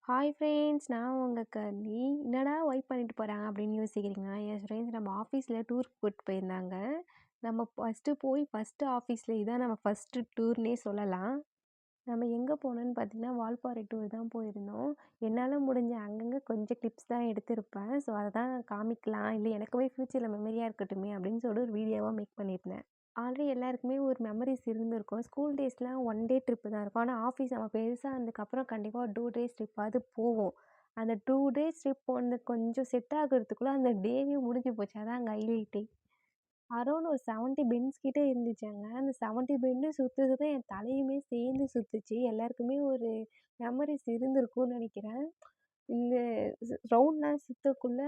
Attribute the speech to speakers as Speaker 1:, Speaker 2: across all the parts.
Speaker 1: Hi friends, நான் உங்க கன்னி. என்னடா ஒய்ப் பண்ணிட்டு போகிறாங்க அப்படின்னு யோசிக்கிறீங்க. என் ஃப்ரெண்ட்ஸ் நம்ம ஆஃபீஸில் டூருக்கு கூப்பிட்டு போயிருந்தாங்க. நம்ம ஃபஸ்ட்டு ஆஃபீஸில் இதான் நம்ம ஃபஸ்ட்டு டூர்னே சொல்லலாம். நம்ம எங்கே போனோன்னு பார்த்தீங்கன்னா வால்பாறை டூர் தான் போயிருந்தோம். என்னால் முடிஞ்ச அங்கங்கே கொஞ்சம் கிளிப்ஸ் தான் எடுத்திருப்பேன். ஸோ அதை தான் காமிக்கலாம், இல்லை எனக்குமே ஃப்யூச்சரில் மெமரியாக இருக்கட்டுமே அப்படின்னு சொல்லிட்டு ஒரு வீடியோவாக மேக் பண்ணியிருந்தேன். ஆல்ரெடி எல்லாருக்குமே ஒரு மெமரிஸ் இருந்திருக்கும். ஸ்கூல் டேஸ்லாம் ஒன் டே ட்ரிப்பு தான் இருக்கும். ஆனால் ஆஃபீஸ் நம்ம பெருசாக ஆனதுக்கப்புறம் கண்டிப்பாக ஒரு 2 டேஸ் ட்ரிப்பாவது போவோம். அந்த 2 டேஸ் ட்ரிப் போனது கொஞ்சம் செட் ஆகுறதுக்குள்ள அந்த டேவே முடிஞ்சு போச்சு. அதான் அங்கே ஹைலைட்டே. அரௌண்ட் ஒரு 70 பென்ஸ் கிட்ட இருந்துச்சுங்க. அந்த 70 பெண்டும் சுத்த சுத்த என் தலையுமே சேர்ந்து சுத்துச்சு. எல்லாருக்குமே ஒரு மெமரிஸ் இருந்திருக்கும்னு நெனைக்கிறேன். இந்த ரவுண்ட்லாம் சுத்தக்குள்ள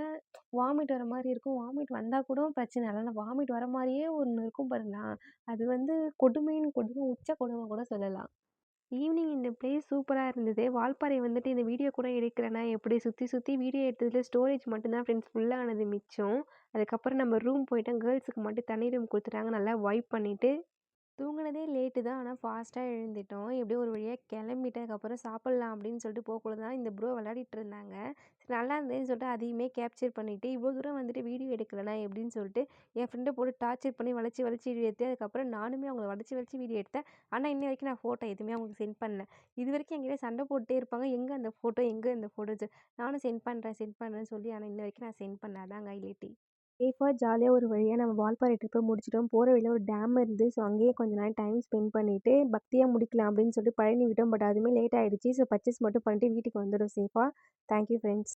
Speaker 1: வாமிட் வர மாரி இருக்கும். வாமிட் வந்தா கூட பிரச்சனை இல்ல. ஆனா வாமிட் வர மாரியே ஒண்ணு இருக்கும் பாருங்களா, அது வந்து கொடுமையின் கொடுமை, உச்ச கொடுமை கூட சொல்லலாம். ஈவினிங் இந்த பிளேஸ் சூப்பரா இருந்தது. வால்பாறை வந்துட்டு இந்த வீடியோ கூட எடுக்கிறேன்னா, எப்படி சுத்தி சுத்தி வீடியோ எடுத்ததுல ஸ்டோரேஜ் மட்டும் தான் ஃப்ரெண்ட்ஸ் ஃபுல்லா ஆனது மிச்சம். அதுக்கப்புறம் நம்ம ரூம் போயிட்டோம். கேர்ல்ஸுக்கு மட்டும் தனி ரூம் குடுத்துட்டாங்க. நல்லா வைப் பண்ணிட்டு தூங்குனதே லேட்டு தான். ஆனா ஃபாஸ்ட்டா எழுந்துட்டோம். எப்படியோ ஒரு வழியா கிளம்பிட்டு அதுக்கப்புறம் சாப்பிடலாம் அப்படின்னு சொல்லிட்டு போகக்குள்ள தான் இந்த ப்ரோ விளையாடிட்டு இருந்தாங்க. சரி நல்லா இருந்ததுன்னு சொல்லிட்டு அதையுமே கேப்சர் பண்ணிட்டு, இவ்வளோ தூரம் வந்துட்டு வீடியோ எடுக்கலண்ணா எப்படின்னு சொல்லிட்டு என் ஃப்ரெண்டை போட்டு டார்ச்சர் பண்ணி வளைச்சி வளைச்சி வீடியோ எடுத்து அதுக்கப்புறம் நானுமே அவங்கள வளைச்சி வளைச்சி வீடியோ எடுத்தேன். ஆனால் இன்ன வரைக்கும் நான் ஃபோட்டோ எதுவுமே அவங்களுக்கு சென்ட் பண்ணல. இது வரைக்கும் என்கிட்ட சண்டை போட்டுட்டே இருப்பாங்க. எங்கே அந்த ஃபோட்டோ, எங்கே இந்த ஃபோட்டோ, நானும் சென்ட் பண்ணுறேன்னு சொல்லி ஆனால் இன்ன வரைக்கும் நான் சென்ட் பண்ணல. அதாங்க ஹைலைட்டே. சேஃபாக ஜாலியாக ஒரு வழியாக நம்ம வால்பாறை ட்ரிப்பை முடிச்சிட்டோம். போகிற வழியில ஒரு டேம் இருந்து. ஸோ அங்கேயே கொஞ்ச நேரம் டைம் ஸ்பெண்ட் பண்ணிவிட்டு பக்தியாக முடிக்கலாம் அப்படின்னு சொல்லிட்டு பழனி விட்டோம். பட் அதுவுமே லேட் ஆகிடுச்சு. ஸோ பர்ச்சேஸ் மட்டும் பண்ணிட்டு வீட்டுக்கு வந்துடும் சேஃபாக. Thank you friends.